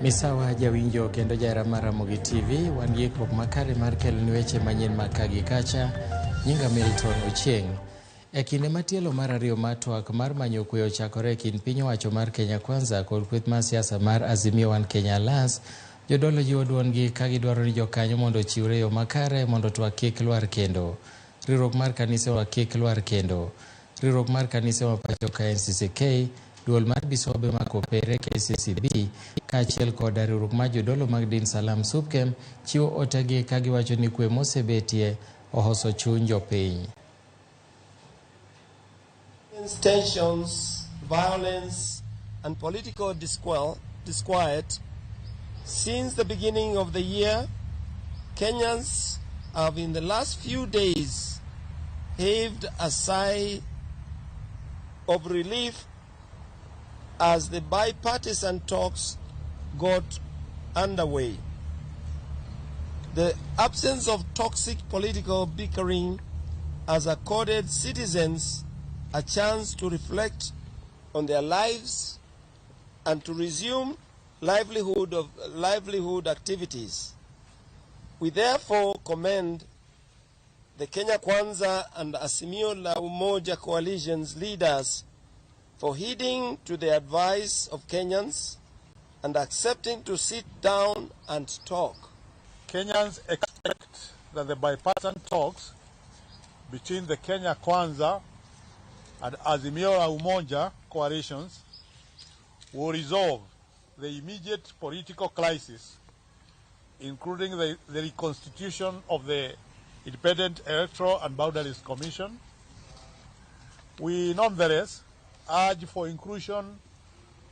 Misawa jawinjo kendo jahera mar RamogiTV, wan gi ikruok makare mar kelo ni weche manyien mag kagi kacha. Nyinga Milton Ochieng'. E kinde matielo mar ariyo mar twak mar manyo kwe ochakore e kind piny owacho mar Kenya Kwanza kod kweth mar siasa mar Azimio One Kenya Alliance, jodolo jiwo duondgi ka gidwaro ni jokanyo mondo ochiwre yo makare mondo twak kik lwar kendo. Riwruok mar kanisa kik lwar kendo. Riwruok mar kanisa ma pacho ka NCCK, duol mar bisobe ma kopere KCCB, kaachiel kod riwruok mar jodolo mag din Salam Supkem chiwo otegi ka giwacho ni kwe mosebetie ohoso chuny jopiny. Tensions, violence, and political disquiet. Since the beginning of the year, Kenyans have in the last few days heaved a sigh of relief as the bipartisan talks got underway. The absence of toxic political bickering has accorded citizens a chance to reflect on their lives and to resume livelihood activities. We therefore commend the Kenya Kwanza and Azimio la Umoja coalition's leaders for heeding to the advice of Kenyans and accepting to sit down and talk. Kenyans expect that the bipartisan talks between the Kenya Kwanza and Azimio la Umoja coalitions will resolve the immediate political crisis, including the reconstitution of the Independent Electoral and Boundaries Commission. We nonetheless urge for inclusion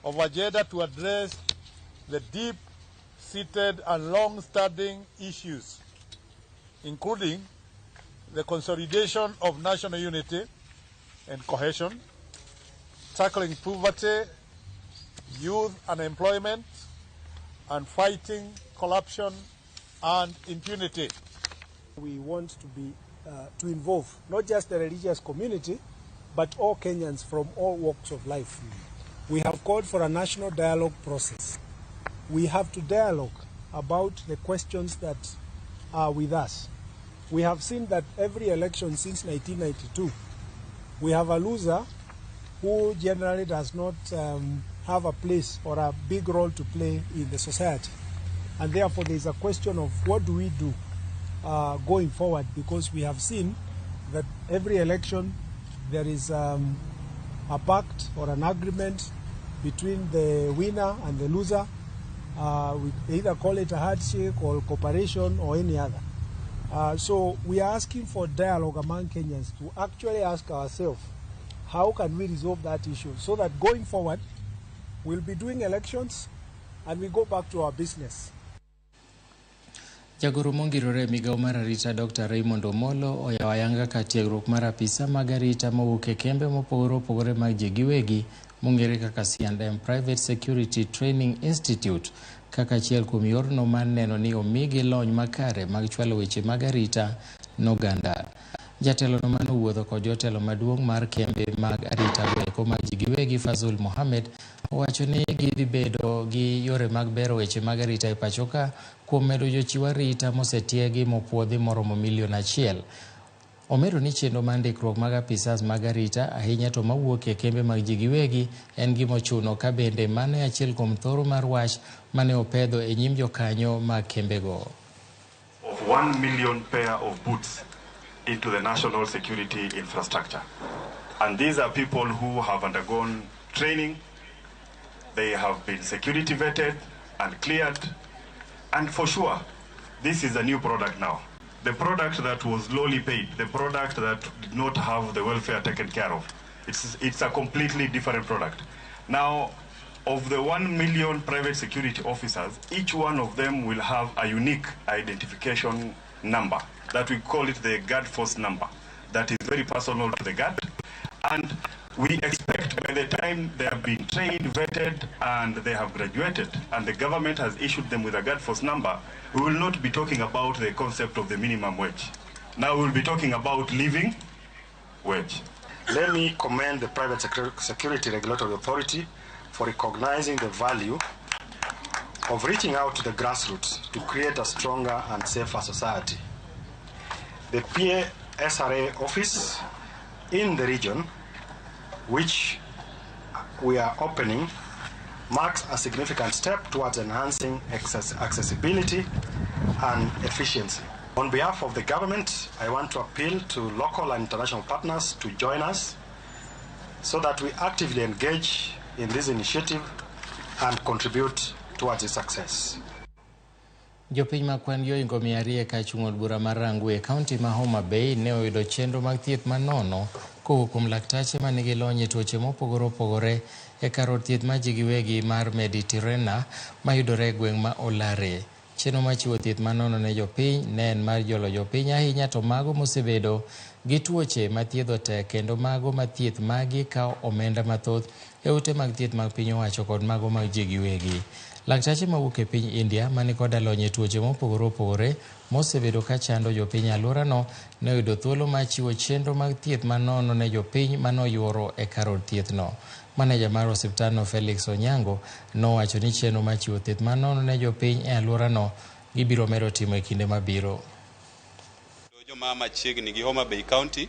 of agenda to address the deep-seated and long-standing issues, including the consolidation of national unity and cohesion, tackling poverty, youth unemployment, and fighting corruption and impunity. We want to involve not just the religious community, but all Kenyans from all walks of life. We have called for a national dialogue process. We have to dialogue about the questions that are with us. We have seen that every election since 1992, we have a loser who generally does not have a place or a big role to play in the society. And therefore there is a question of what do we do going forward, because we have seen that every election there is a pact or an agreement between the winner and the loser. We either call it a handshake or cooperation or any other. So we are asking for dialogue among Kenyans to actually ask ourselves, how can we resolve that issue so that going forward we'll be doing elections and we go back to our business. Jagoro mongirore Migago mar arita Dr. Raymond Omolo oyawo ayanga ka tiegruok mar apisa mag arita mowuok e kembe mopogore opogore mag ji giwegi mong'ere kaka C&M Private Security Training Institute kaka achiel kuom yorno mar neno ni omigi lony makare mag chwalo weche mag arita n'oganda. Jatelo no mano wuotho kod jotelo maduong' mar kembe mag arita goeko mag ji giwegi Fazul Mohammed owacho ni gidhi bedo gi yore mag bero weche mag arita e pachoka kuom medo jochiw arita mosetiegi mopuodhi moromo milion 1. Omedo ni chenro mar ndikruok mag apisas mag arita ahinya to mawuok e kembe mag ji giwegi en gimochuno ka bende mano achiel kuom thoro mar wach mane opedho e nyim jokanyo mag kembego. Of 1 million pair of boots into the national security infrastructure. And these are people who have undergone training, they have been security vetted and cleared, and for sure, this is a new product now. The product that was lowly paid, the product that did not have the welfare taken care of, it's a completely different product. Now, of the 1 million private security officers, each one of them will have a unique identification number that we call it the guard force number. That is very personal to the guard, and we expect by the time they have been trained, vetted, and they have graduated, and the government has issued them with a guard force number, we will not be talking about the concept of the minimum wage. Now we will be talking about living wage. Let me commend the Private Security Regulatory Authority for recognizing the value of reaching out to the grassroots to create a stronger and safer society. The PSRA office in the region, which we are opening, marks a significant step towards enhancing accessibility and efficiency. On behalf of the government, I want to appeal to local and international partners to join us so that we actively engage in this initiative and contribute towards its success. Jopiny makwan yoingo 200 ka chung'od bura mar Rangwe kaunti ma Homa Bay ne oyudo chenro mag thieth manono kowuok kuom laktache ma nigi lony e tuoche mopogore opogore e kar od thieth ma ji giwegi mar Mediterranean ma yudore e gweng' ma Olare. Chenro machiwo thieth manono ne jopiny ne en mar jolo jopiny ahinya to mago mosebedo gi tuoche ma thiedho tek kendo mago ma thieth magi kawo omenda mathoth e ute mag thieth mag piny owacho kod mago mag ji giwegi. Laktache mawuok e piny India mani koda lony e tuoche mopogore opogore mosebedo ka chando jopiny alworano ne oyudo thuolo mar chiwo chenro mag thieth manono ne jopiny manoyuoro e kar od thiethno. Maneja mar osiptandno Felix Onyango nowacho ni chenro mar chiwo thieth manono ne jopiny e alworano gibiro medo timo e kinde mabiro. Joma machiegni gi Homa Bay County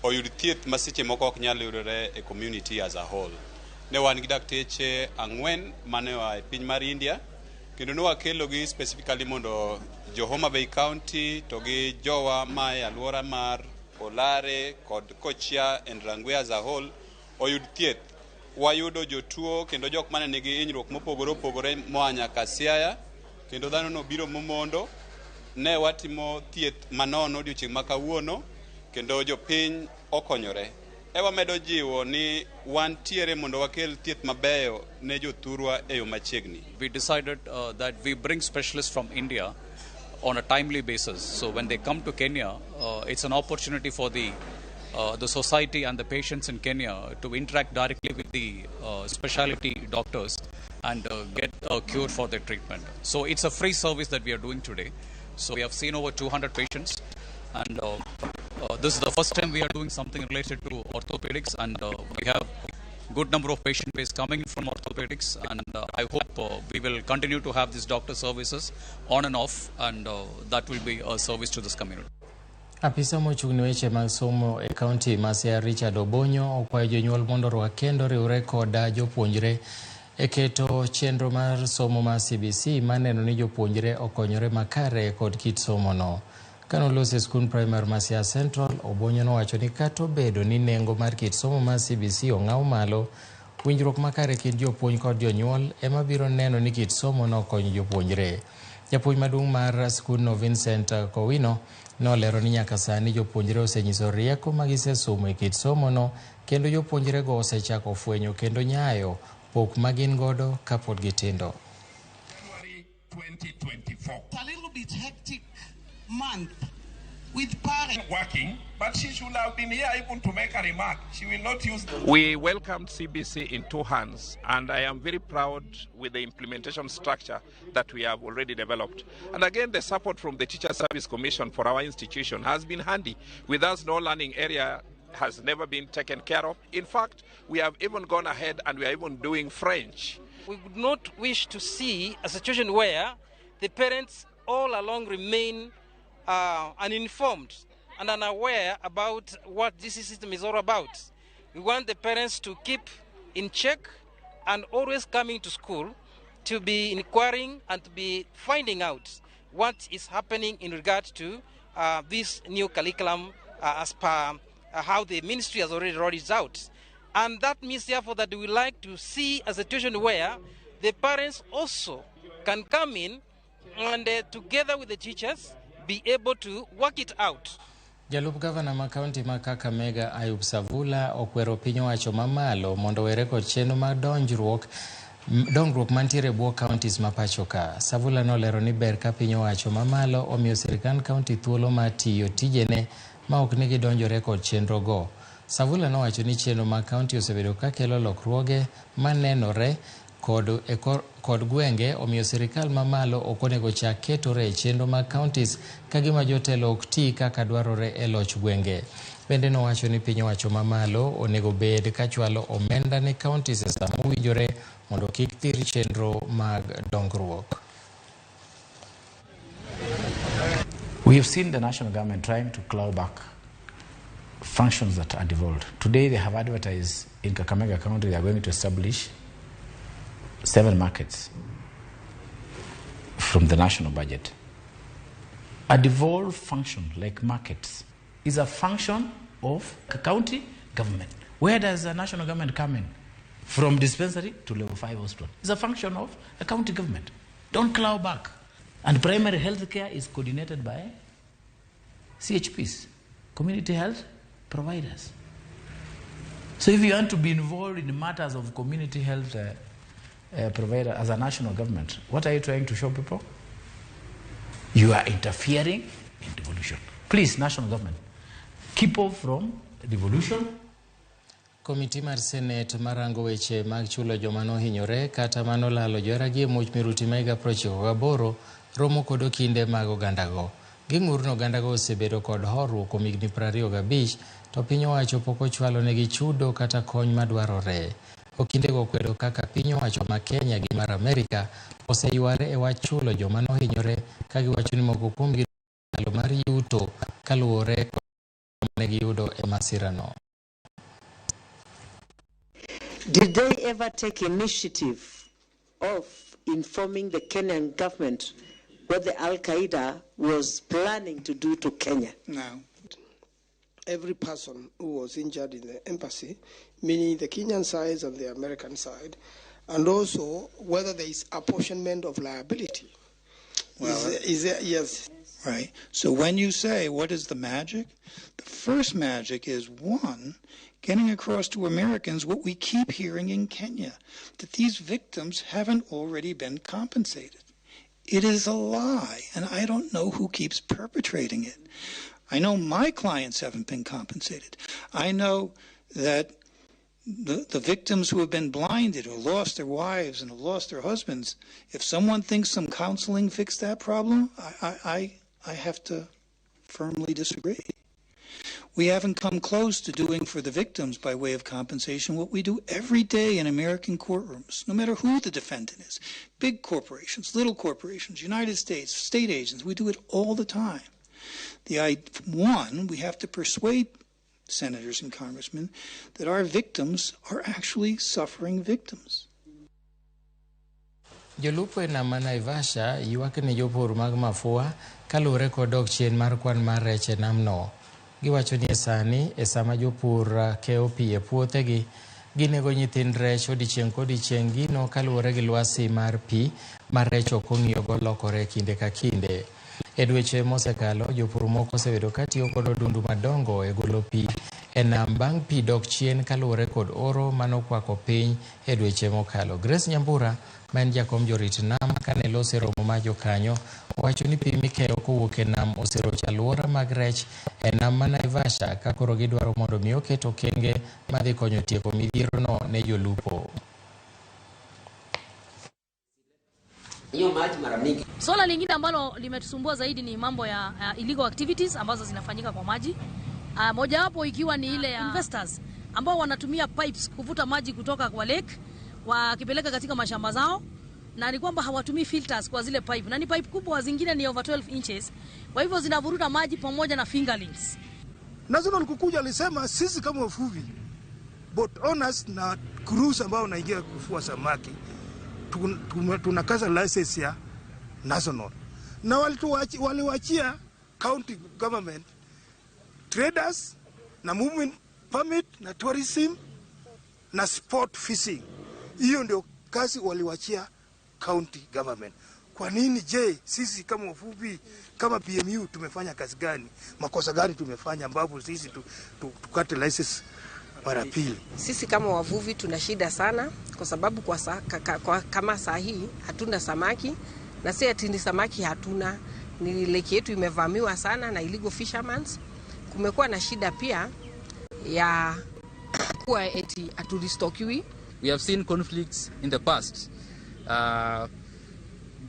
oyud thieth ma seche moko ok nyal yudore e community as a whole. Ne wan gi dakteche 4 mane oa e piny mar India kendo ne wakelogi specifically mondo jo Homa Bay County to gi jowa ma e alwora mar Olare kod Kochia and Rangwe as a whole oyud thieth. Wayudo jotuo kendo jok mane nigi hinyruok mopogore opogore moa nyaka Siaya kendo dhano no biro momondo. Ne watimo thieth manono odiochieng' ma kawuono kendo jopiny okonyore. Ewa medo jiwo ni wantiere mondo wakel thieth mabeyo ne jothurwa e yo machiegni. We decided that we bring specialists from India on a timely basis. So when they come to Kenya, it's an opportunity for the society and the patients in Kenya to interact directly with the specialty doctors and get a cure for their treatment. So it's a free service that we are doing today. So we have seen over 200 patients, and this is the first time we are doing something related to orthopedics, and we have good number of patient base coming from orthopedics, and I hope we will continue to have these doctor services on and off, and that will be a service to this community. Apisa mochung'ne weche mag somo e kaunti ma Siaya Richard Obonyo okwayo jonyuol mondo orwak kendo riwre koda jopuonjre e keto chenro mar somo mar CBC maneno ni jopuonjre okonyore makare kod kit somo no. Kanolose e skul primary ma Siaya Central, Obonyo nowacho ni kata obedo ni nengo mar kit somo mar CBC ong'aw malo, winjruok makare kind jopuonj kod jonyuol ema biro neno ni kit somo no konyo jopuonjre. Japuonj maduong' mar skul no Vincent Kowino nolero ni nyaka sani jopuonjre osenyiso rieko ma gisesomo e kit somo no kendo jopuonjre go osechako fwenyo kendo nyayo pok magin godo kapod gitindo. January 2024. A little bit hectic month with parents working, but she should have been here even to make a remark. She will not use. We welcomed CBC in 2 hands, and I am very proud with the implementation structure that we have already developed. And again, the support from the Teacher Service Commission for our institution has been handy. With us, no learning area has never been taken care of. In fact, we have even gone ahead and we are even doing French. We would not wish to see a situation where the parents all along remain uninformed and unaware about what this system is all about. We want the parents to keep in check and always coming to school to be inquiring and to be finding out what is happening in regard to this new curriculum as per how the ministry has already rolled it out. And that means therefore that we like to see a situation where the parents also can come in and together with the teachers be able to work it out. Jalup Gavana ma kaunti ma Kakamega Ayub Savula okwero piny owacho mamalo mondo were kod chenro mar dongruok mantiere bwo counties ma pachoka. Savula nolero ni ber ka piny owacho mamalo omiyo sirkand kaunti thuolo mar tiyo tijene ma ok nigi donjore kod chenro go. Savula nowacho ni chenro ma kaunti osebedo ka kelo lokruoge manenore kod gwenge omiyo sirikal mamalo okonego chak ketore e chenro mag counties kagima jotelo ok ti kaka dwarore e loch gwenge. Bende nowacho ni piny owacho mamalo onego bed kachwalo omenda ne counties e sama owinjore mondo kik thir chenro mag dongruok. We have seen the national government trying to claw back functions that are devolved. Today they have advertised in Kakamega County they are going to establish 7 markets from the national budget. A devolved function like markets is a function of a county government. Where does the national government come in? From dispensary to level 5 hospital. It's a function of a county government. Don't claw back. And primary health care is coordinated by CHPs, community health providers. So if you want to be involved in matters of community health provider as a national government, what are you trying to show people? You are interfering in devolution. Please, national government, keep off from devolution. Komiti mar Senate marango weche mag chulo joma nohinyore kata mano lalo joragi much miruti maiga 98 romo kod kinde mag ogandago. Ging'urno ogandago osebedo kod horuok kuom higni 25 to piny owacho pok ochwalo negi chudo kata kony madwarore. Okindego kwedo kaka piny owacho ma Kenya gi mar Amerika oseyware e wach chulo joma nohinyore ka giwacho ni moko kuomgi nyalo mar yuto kaluwore kod negi yudo e masirano. Did they ever take initiative of informing the Kenyan government what the Al-Qaeda was planning to do to Kenya? No. Every person who was injured in the embassy, meaning the Kenyan side and the American side, and also whether there is apportionment of liability. Well, is there, yes. Right. So when you say, what is the magic? The first magic is, one, getting across to Americans what we keep hearing in Kenya, that these victims haven't already been compensated. It is a lie, and I don't know who keeps perpetrating it. I know my clients haven't been compensated. I know that the victims who have been blinded or lost their wives and have lost their husbands, if someone thinks some counseling fixed that problem, I have to firmly disagree. We haven't come close to doing for the victims by way of compensation what we do every day in American courtrooms, no matter who the defendant is. Big corporations, little corporations, United States, state agents, we do it all the time. One, we have to persuade senators and congressmen that our victims are actually suffering victims. Jolupo e nam ma Naivasha ywak ne jopur mag mafua kaluwore kod dok chien mar kwan mar rech e namno. Giwacho ni sani e sama jopur keyo pi e puothegi ginego nyithind rech odiechieng' kodiechieng' gino kaluwore gi lwasi mar pi mar rech ok ong'iyogo lokore kinde ka kinde. E dweche mosekalo jopur moko osebedo ka tiyo kod odundu madongo e golo pi e nam bang' pi dok chien kaluwore kod oro manokwako piny e dweche mokalo. Grace Nyambura ma en jakom jorit nam kane lose romo ma jokanyo owacho ni pi mikeyo kowuok e nam oserocho alwora mag rech e nam ma Naivasha ka koro gidwaro mondo mi oket okenge madhi konyo tieko midhierono ne jolupo. Swala lingine ambalo limetusumbua zaidi ni mambo ya illegal activities ambazo zinafanyika kwa maji. Mojawapo ikiwa ni ile ya investors ambao wanatumia pipes kuvuta maji kutoka kwa lake wakipeleka katika mashamba zao, na ni kwamba hawatumii filters kwa zile pipe, na ni pipe kubwa, zingine ni over 12 inches, kwa hivyo zinavuruta maji pamoja na fingerlings. National kukuja alisema sisi kama wavuvi, boat owners na crews ambao wanaingia kufua samaki tunakaza license ya national, na waliwachia county government traders na movement permit na tourism na sport fishing. Hiyo ndio kazi waliwachia county government. Kwa nini sisi kama wavuvi kama BMU tumefanya kazi gani? Makosa gani tumefanya ambapo sisi tukate license mara pili? Sisi kama wavuvi tuna shida sana kwa sababu kama saa hii hatuna samaki, na si ati ni samaki hatuna, ni lake yetu imevamiwa sana na illegal fishermen. Kumekuwa na shida pia ya kuwa eti aturistokiwi. We have seen conflicts in the past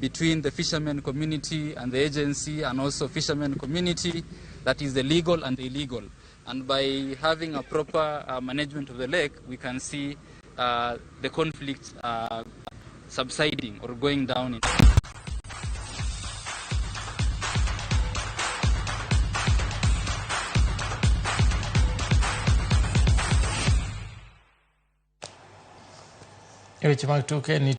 between the fishermen community and the agency, and also fishermen community, that is the legal and the illegal. And by having a proper management of the lake, we can see the conflict subsiding or going down. Weche mag tuke ni